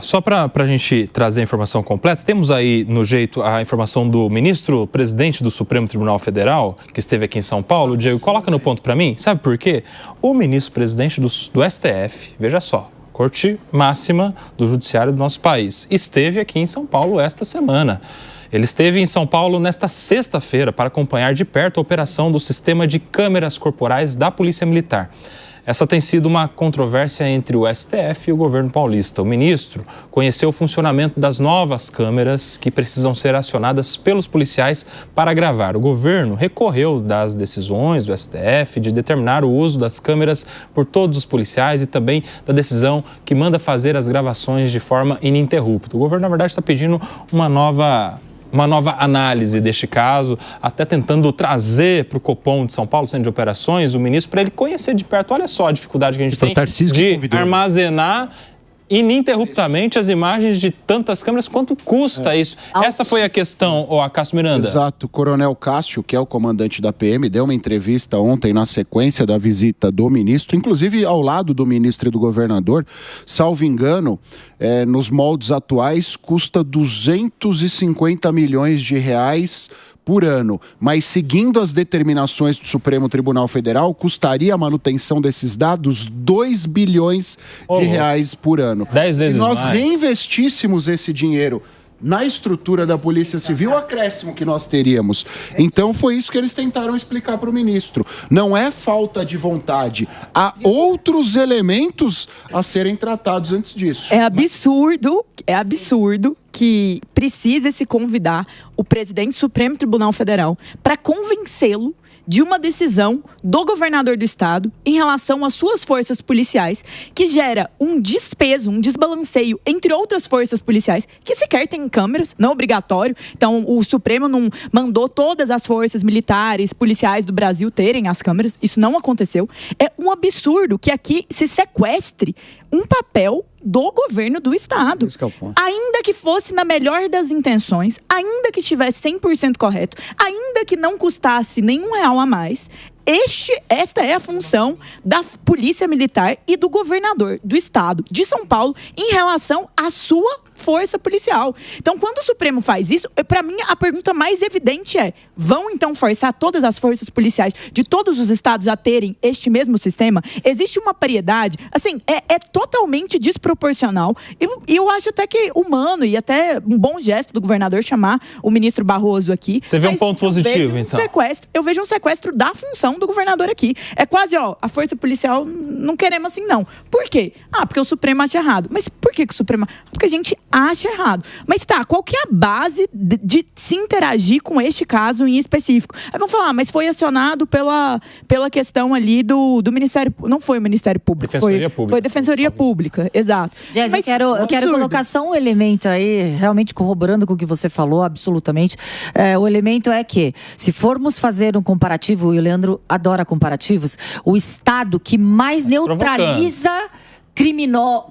Só para a gente trazer a informação completa, temos aí no jeito a informação do ministro-presidente do Supremo Tribunal Federal, que esteve aqui em São Paulo. Diego, coloca no ponto para mim, sabe por quê? O ministro-presidente do STF, veja só, Corte Máxima do Judiciário do nosso país, esteve aqui em São Paulo esta semana. Ele esteve em São Paulo nesta sexta-feira para acompanhar de perto a operação do sistema de câmeras corporais da Polícia Militar. Essa tem sido uma controvérsia entre o STF e o governo paulista. O ministro conheceu o funcionamento das novas câmeras que precisam ser acionadas pelos policiais para gravar. O governo recorreu das decisões do STF de determinar o uso das câmeras por todos os policiais e também da decisão que manda fazer as gravações de forma ininterrupta. O governo, na verdade, está pedindo uma nova análise deste caso, até tentando trazer para o Copom de São Paulo, Centro de Operações, o ministro, para ele conhecer de perto. Olha só a dificuldade que a gente tem de armazenar ininterruptamente as imagens de tantas câmeras, quanto custa isso? Essa foi a questão, Cássio Miranda. Exato, o Coronel Cássio, que é o comandante da PM, deu uma entrevista ontem na sequência da visita do ministro, inclusive ao lado do ministro e do governador. Salvo engano, nos moldes atuais, custa 250 milhões de reais por ano, mas seguindo as determinações do Supremo Tribunal Federal, custaria a manutenção desses dados 2 bilhões de reais por ano. 10 vezes mais. Se nós reinvestíssemos esse dinheiro na estrutura da Polícia Civil, o acréscimo que nós teríamos. Então foi isso que eles tentaram explicar para o ministro. Não é falta de vontade, há outros elementos a serem tratados antes disso. É absurdo que precise se convidar o presidente do Supremo Tribunal Federal para convencê-lo de uma decisão do governador do estado em relação às suas forças policiais, que gera um despeso, um desbalanceio entre outras forças policiais que sequer têm câmeras, não é obrigatório. Então, o Supremo não mandou todas as forças militares, policiais do Brasil terem as câmeras. Isso não aconteceu. É um absurdo que aqui se sequestre um papel do governo do estado. Ainda que fosse na melhor das intenções, ainda que estivesse 100% correto, ainda que não custasse nenhum real a mais, esta é a função da Polícia Militar e do governador do estado de São Paulo em relação à sua força policial. Então, quando o Supremo faz isso, para mim, a pergunta mais evidente é: vão então forçar todas as forças policiais de todos os estados a terem este mesmo sistema? Existe uma paridade, assim, é totalmente desproporcional. E eu acho até que humano e até um bom gesto do governador chamar o ministro Barroso aqui. Você vê um ponto positivo, então? Eu vejo um sequestro da função do governador aqui. É quase, a força policial não queremos assim, não. Por quê? Porque o Supremo acha errado. Mas por que o Supremo? Porque a gente acha errado. Mas qual que é a base de se interagir com este caso em específico? Aí vão falar, mas foi acionado pela questão ali do Ministério... Não foi o Ministério Público. Defensoria Pública. Foi Defensoria Pública, exato. Jess, eu quero colocar só um elemento aí, realmente corroborando com o que você falou, absolutamente. O elemento é que, se formos fazer um comparativo, e o Leandro adora comparativos, o estado que mais neutraliza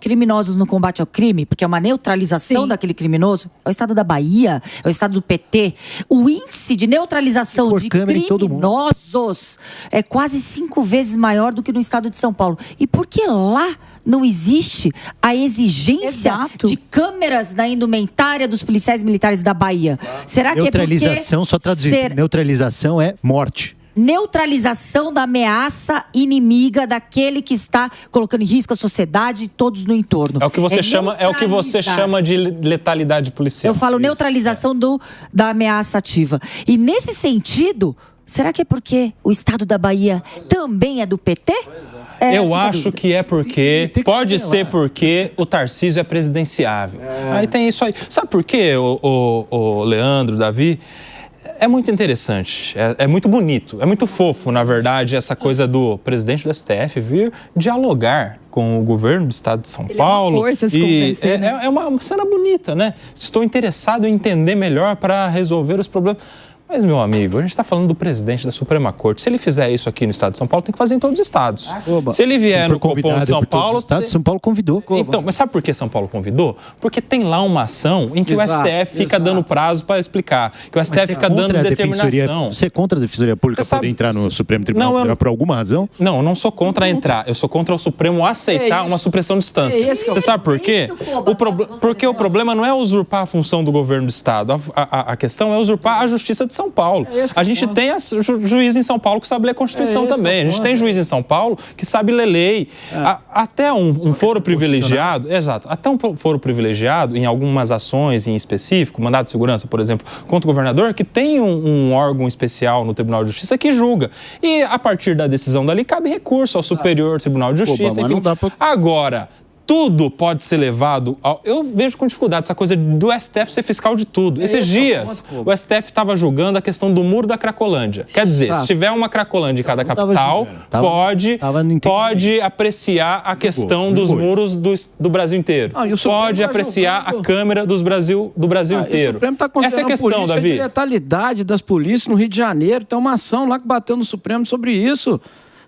criminosos no combate ao crime, porque é uma neutralização daquele criminoso, é o estado da Bahia, é o estado do PT. O índice de neutralização de criminosos é quase 5 vezes maior do que no estado de São Paulo. E por que lá não existe a exigência de câmeras na indumentária dos policiais militares da Bahia? Será que neutralização, só traduzir, neutralização é morte. Neutralização da ameaça inimiga daquele que está colocando em risco a sociedade e todos no entorno. É o que você chama de letalidade policial. Eu falo neutralização da ameaça ativa. E nesse sentido, será que é porque o estado da Bahia também é do PT? Eu acho que é porque... Pode ser porque o Tarcísio é presidenciável. Aí tem isso aí. Sabe por quê, o Leandro, Davi? É muito interessante, é muito bonito, é muito fofo, na verdade, essa coisa do presidente do STF vir dialogar com o governo do estado de São Paulo. É uma cena bonita, né? Estou interessado em entender melhor para resolver os problemas. Mas, meu amigo, a gente está falando do presidente da Suprema Corte. Se ele fizer isso aqui no estado de São Paulo, tem que fazer em todos os estados. Se ele vier no Copom de São Paulo... São Paulo convidou. Então, mas sabe por que São Paulo convidou? Porque tem lá uma ação em que o STF fica dando prazo para explicar, que o STF fica dando determinação. Você é contra a Defensoria Pública poder entrar no Supremo Tribunal Federal por alguma razão? Não, eu não sou contra entrar. Eu sou contra o Supremo aceitar uma supressão de instância. Você sabe por quê? Porque o problema não é usurpar a função do governo do estado. A questão é usurpar a Justiça de São Paulo. A gente tem juiz em São Paulo que sabe ler a Constituição também. A gente tem juiz em São Paulo que sabe ler lei. Até um foro privilegiado, até um foro privilegiado em algumas ações em específico, mandado de segurança, por exemplo, contra o governador, que tem um órgão especial no Tribunal de Justiça que julga. E a partir da decisão dali cabe recurso ao Superior Tribunal de Justiça. Agora, tudo pode ser levado ao... Eu vejo com dificuldade essa coisa do STF ser fiscal de tudo. Esses dias, o STF estava julgando a questão do muro da Cracolândia. Quer dizer, se tiver uma Cracolândia em cada capital, pode apreciar a questão dos muros do Brasil inteiro. Pode apreciar a câmera do Brasil inteiro. O Supremo está considerando essa é a questão, Davi. De letalidade das polícias no Rio de Janeiro. Tem uma ação lá que bateu no Supremo sobre isso.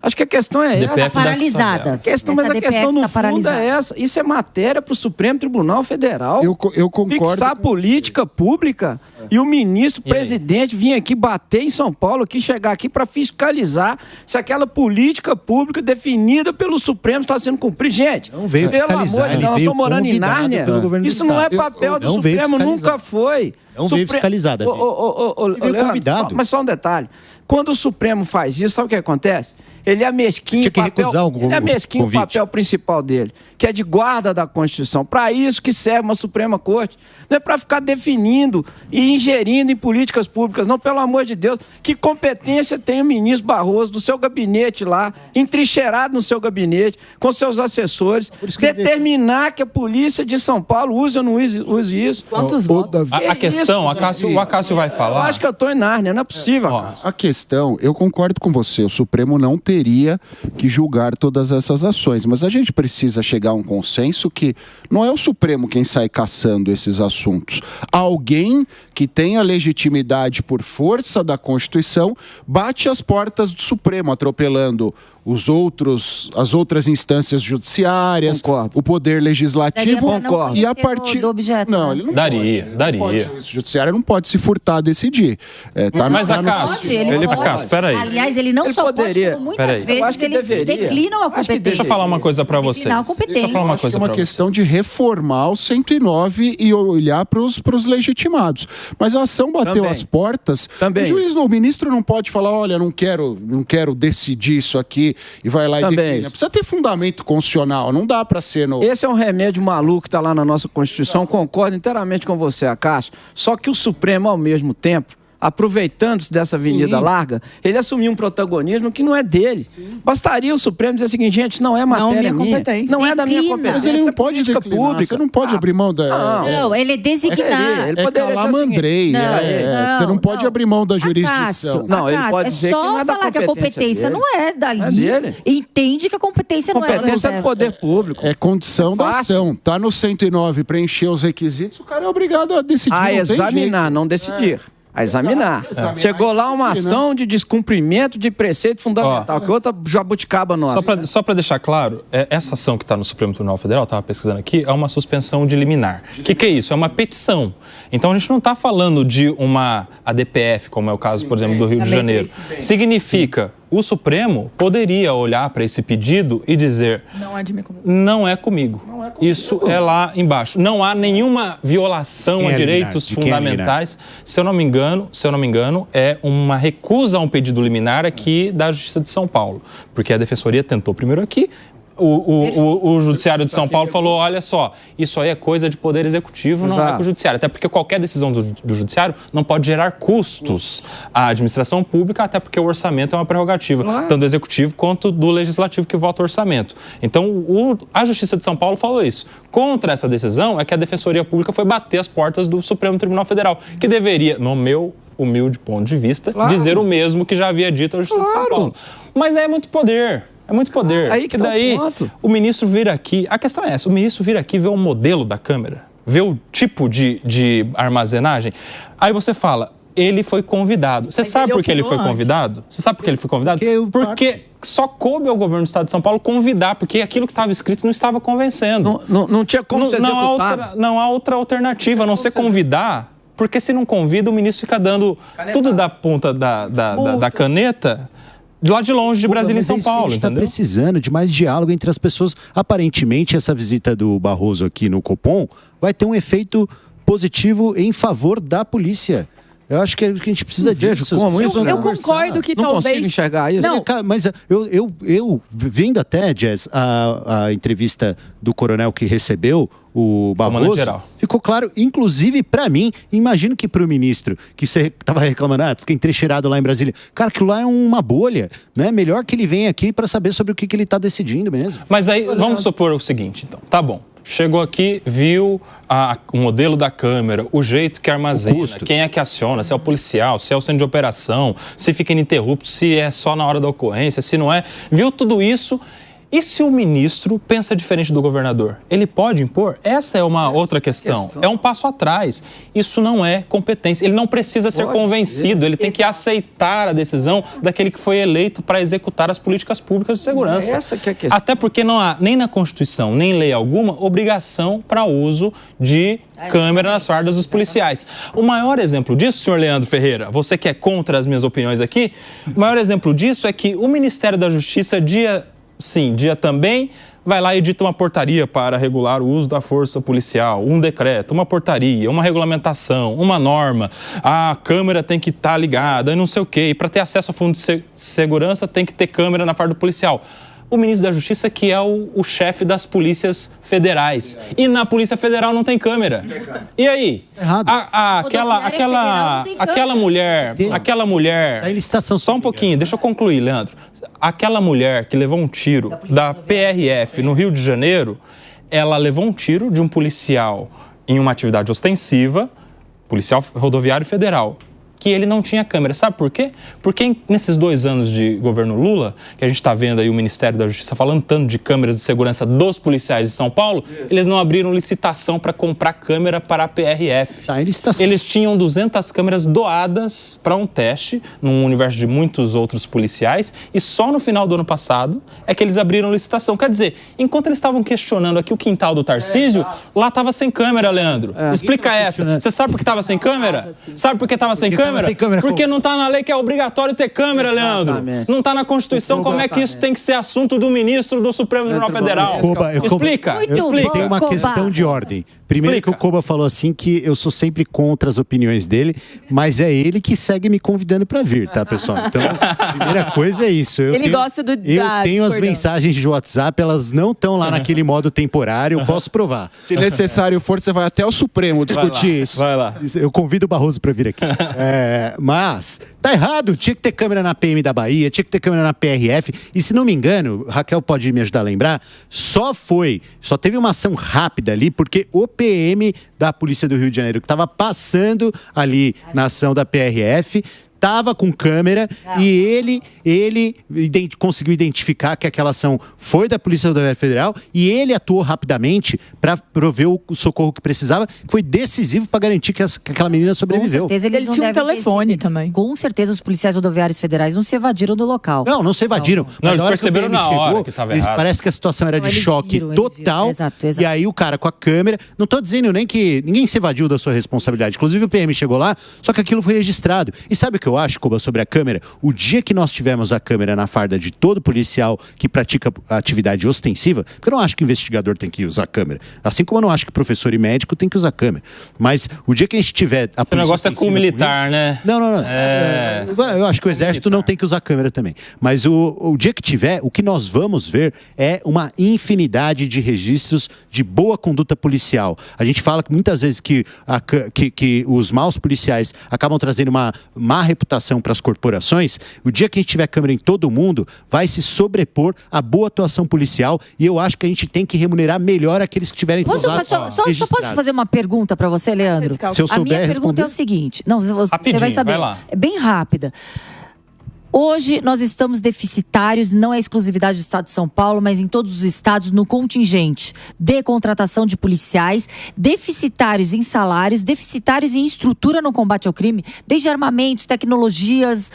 Acho que a questão é essa. Está paralisada. Mas a questão no fundo é essa. Isso é matéria para o Supremo Tribunal Federal. Eu concordo. Fixar a política pública e o ministro-presidente vir aqui bater em São Paulo, chegar aqui para fiscalizar se aquela política pública definida pelo Supremo está sendo cumprida. Gente, não veio pelo amor de Deus, nós estamos morando em Nárnia. Isso não é papel do Supremo, nunca foi. Não veio fiscalizada. Veio convidado. Mas só um detalhe. Quando o Supremo faz isso, sabe o que acontece? Ele é mesquinho o papel principal dele, que é de guarda da Constituição. Para isso que serve uma Suprema Corte. Não é para ficar definindo e ingerindo em políticas públicas, não, pelo amor de Deus. Que competência tem o ministro Barroso do seu gabinete lá, entrincheirado no seu gabinete, com seus assessores, determinar que a polícia de São Paulo use ou não use isso. Quantos votos? A questão, o Acácio vai falar. Eu acho que eu estou em Nárnia, não é possível, Acácio. A questão, eu concordo com você, o Supremo não teria que julgar todas essas ações, mas a gente precisa chegar a um consenso que não é o Supremo quem sai caçando esses assuntos. Alguém que tenha legitimidade por força da Constituição bate as portas do Supremo, atropelando as outras instâncias judiciárias, o poder legislativo e a partir do objeto. Não, ele não daria. O judiciário não pode se furtar a decidir. Mas Acácio, espera aí. Aliás, ele não só pode, como muitas vezes eles declinam a competência. Deixa eu falar uma coisa para vocês. É uma questão de reformar o 109 e olhar para os legitimados. Mas a ação bateu as portas. O ministro não pode falar, olha, não quero decidir isso aqui e vai lá e declina. Precisa ter fundamento constitucional, não dá para ser no... Esse é um remédio maluco que está lá na nossa Constituição, concordo inteiramente com você, Acácio. Só que o Supremo, ao mesmo tempo, aproveitando-se dessa avenida larga, ele assumiu um protagonismo que não é dele. Bastaria o Supremo dizer o seguinte, gente, não é matéria minha, não é da minha competência. Mas ele não pode pública. Você não pode abrir mão da... Não, ele é designar. Ele poderia dizer você não pode abrir mão da jurisdição. Não, ele pode dizer que não é da competência. É só falar que a competência não é dali. Entende que a competência não é. Competência é do poder público. É condição da ação. Tá no 109, preencher os requisitos, o cara é obrigado a decidir. A examinar, não decidir. A examinar. Chegou lá uma ação de descumprimento de preceito fundamental, que outra jabuticaba nossa. Só para deixar claro, essa ação que está no Supremo Tribunal Federal, estava pesquisando aqui, é uma suspensão de liminar. O que é isso? É uma petição. Então a gente não está falando de uma ADPF, como é o caso, por exemplo, do Rio de Janeiro. Significa... O Supremo poderia olhar para esse pedido e dizer... Não é comigo. Isso é lá embaixo. Não há nenhuma violação a direitos fundamentais. Se eu não me engano, é uma recusa a um pedido liminar aqui da Justiça de São Paulo. Porque a Defensoria tentou primeiro aqui... O Judiciário de São Paulo falou, olha só, isso aí é coisa de Poder Executivo, não é com o Judiciário. Até porque qualquer decisão do Judiciário não pode gerar custos à administração pública, até porque o orçamento é uma prerrogativa, tanto do Executivo quanto do Legislativo que vota o orçamento. Então, a Justiça de São Paulo falou isso. Contra essa decisão é que a Defensoria Pública foi bater as portas do Supremo Tribunal Federal, que deveria, no meu humilde ponto de vista, dizer o mesmo que já havia dito a Justiça de São Paulo. Mas é muito poder. É muito poder. Aí que daí o ministro vir aqui... A questão é essa, o ministro vir aqui, vê o modelo da câmera, vê o tipo de armazenagem. Aí você fala, ele foi convidado. Você sabe por que ele foi convidado? Você sabe por que ele foi convidado? Porque só coube ao governo do estado de São Paulo convidar, porque aquilo que estava escrito não estava convencendo. Não tinha como ser executado. Não há outra alternativa, a não ser convidar, porque se não convida, o ministro fica dando tudo da ponta da caneta de lá de longe, de Brasília e São Paulo, a gente está precisando de mais diálogo entre as pessoas. Aparentemente, essa visita do Barroso aqui no Copom vai ter um efeito positivo em favor da polícia. Eu acho que a gente precisa disso. Eu concordo que não talvez... consigo enxergar isso. Não, mas eu vendo até, Jess, a entrevista do coronel que recebeu o Barroso, ficou claro, inclusive para mim, imagino que para o ministro, que você estava reclamando, fica entrecheirado lá em Brasília. Cara, aquilo lá é uma bolha, né? Melhor que ele venha aqui para saber sobre o que ele está decidindo mesmo. Mas aí, vamos supor o seguinte, então, tá bom. Chegou aqui, viu o modelo da câmera, o jeito que armazena, quem é que aciona, se é o policial, se é o centro de operação, se fica ininterrupto, se é só na hora da ocorrência, se não é. Viu tudo isso. E se o ministro pensa diferente do governador? Ele pode impor? Essa é uma outra questão. É um passo atrás. Isso não é competência. Ele não precisa ser convencido. Ele tem que aceitar a decisão daquele que foi eleito para executar as políticas públicas de segurança. Essa que é a questão. Até porque não há, nem na Constituição, nem lei alguma, obrigação para uso de câmera nas fardas dos policiais. O maior exemplo disso, senhor Leandro Ferreira, você que é contra as minhas opiniões aqui, o maior exemplo disso é que o Ministério da Justiça, dia também, vai lá e edita uma portaria para regular o uso da força policial, um decreto, uma portaria, uma regulamentação, uma norma, a câmera tem que estar ligada, não sei o quê, e para ter acesso a fundo de segurança tem que ter câmera na farda policial. O ministro da Justiça, que é o chefe das polícias federais. E na Polícia Federal não tem câmera. E aí? Errado. Aquela mulher... Da licitação. Só um pouquinho, deixa eu concluir, Leandro. Aquela mulher que levou um tiro da PRF no Rio de Janeiro, ela levou um tiro de um policial em uma atividade ostensiva, policial rodoviário federal, que ele não tinha câmera. Sabe por quê? Porque nesses 2 anos de governo Lula, que a gente está vendo aí o Ministério da Justiça falando tanto de câmeras de segurança dos policiais de São Paulo, eles não abriram licitação para comprar câmera para a PRF. Eles tinham 200 câmeras doadas para um teste, num universo de muitos outros policiais, e só no final do ano passado é que eles abriram licitação. Quer dizer, enquanto eles estavam questionando aqui o quintal do Tarcísio, lá estava sem câmera, Leandro. Explica essa. Você sabe por que estava sem câmera? Sabe por que estava sem câmera? Porque não está na lei que é obrigatório ter câmera, Leandro. Não está na Constituição. Como é que isso tem que ser assunto do ministro do Supremo Tribunal Federal? Explica. Tem uma questão de ordem. Primeiro que o Koba falou assim que eu sou sempre contra as opiniões dele, mas é ele que segue me convidando para vir, tá, pessoal? Então, a primeira coisa é isso. Eu tenho as mensagens de WhatsApp, elas não estão lá naquele modo temporário, eu posso provar. Se necessário for, você vai até o Supremo discutir isso. Vai lá. Eu convido o Barroso para vir aqui. Mas tá errado, tinha que ter câmera na PM da Bahia, tinha que ter câmera na PRF, e se não me engano, Raquel pode me ajudar a lembrar, só teve uma ação rápida ali, porque o PM da Polícia do Rio de Janeiro, que estava passando ali na ação da PRF, estava com câmera e ele conseguiu identificar que aquela ação foi da Polícia Rodoviária Federal e ele atuou rapidamente para prover o socorro que precisava, que foi decisivo para garantir que aquela menina sobreviveu. Com certeza eles tinham um telefone também. Com certeza os policiais rodoviários federais não se evadiram do local. Não se evadiram. Não, eles perceberam na hora que estava errado. Parece que a situação era de choque total. Exato. E aí o cara com a câmera, não estou dizendo nem que ninguém se evadiu da sua responsabilidade. Inclusive o PM chegou lá, só que aquilo foi registrado. E sabe o que eu acho, Koba, sobre a câmera? O dia que nós tivermos a câmera na farda de todo policial que pratica atividade ostensiva, porque eu não acho que o investigador tem que usar câmera, assim como eu não acho que professor e médico tem que usar câmera, mas o dia que a gente tiver a esse negócio é com o militar, né? Não. Eu acho que o exército não tem que usar câmera também, mas o dia que tiver, o que nós vamos ver é uma infinidade de registros de boa conduta policial. A gente fala que muitas vezes que os maus policiais acabam trazendo uma má reputação para as corporações. O dia que a gente tiver câmera em todo mundo, vai se sobrepor a boa atuação policial, e eu acho que a gente tem que remunerar melhor aqueles que tiverem seus dados registrados. Só posso fazer uma pergunta para você, Leandro? Se eu souber a minha pergunta é o seguinte, não, você vai saber. É bem rápida. Hoje nós estamos deficitários, não é exclusividade do Estado de São Paulo, mas em todos os estados, no contingente de contratação de policiais, deficitários em salários, deficitários em estrutura no combate ao crime, desde armamentos, tecnologias,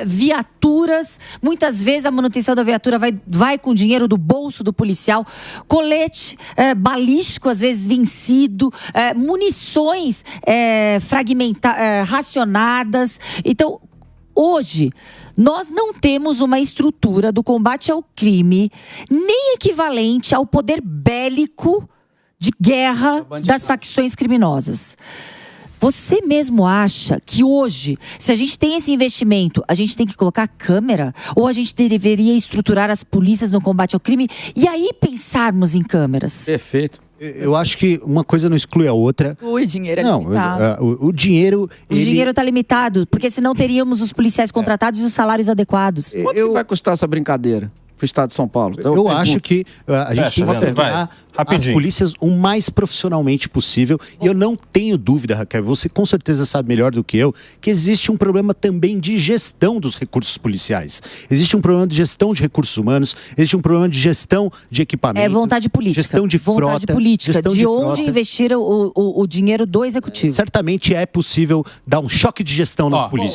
viaturas. Muitas vezes a manutenção da viatura vai com dinheiro do bolso do policial, colete balístico, às vezes vencido, munições racionadas. Então, hoje, nós não temos uma estrutura do combate ao crime nem equivalente ao poder bélico de guerra das facções criminosas. Você mesmo acha que hoje, se a gente tem esse investimento, a gente tem que colocar câmera? Ou a gente deveria estruturar as polícias no combate ao crime e aí pensarmos em câmeras? Perfeito. Eu acho que uma coisa não exclui a outra. O dinheiro é limitado. O dinheiro... O dinheiro está limitado, porque senão teríamos os policiais contratados e os salários adequados. Quanto que vai custar essa brincadeira pro Estado de São Paulo? Eu acho que a gente tem que tornar as polícias o mais profissionalmente possível. E eu não tenho dúvida, Raquel, você com certeza sabe melhor do que eu, que existe um problema também de gestão dos recursos policiais. Existe um problema de gestão de recursos humanos, existe um problema de gestão de equipamentos. É vontade política. Gestão de frota. Vontade política, gestão de onde investir o dinheiro do executivo. Certamente é possível dar um choque de gestão nas polícias.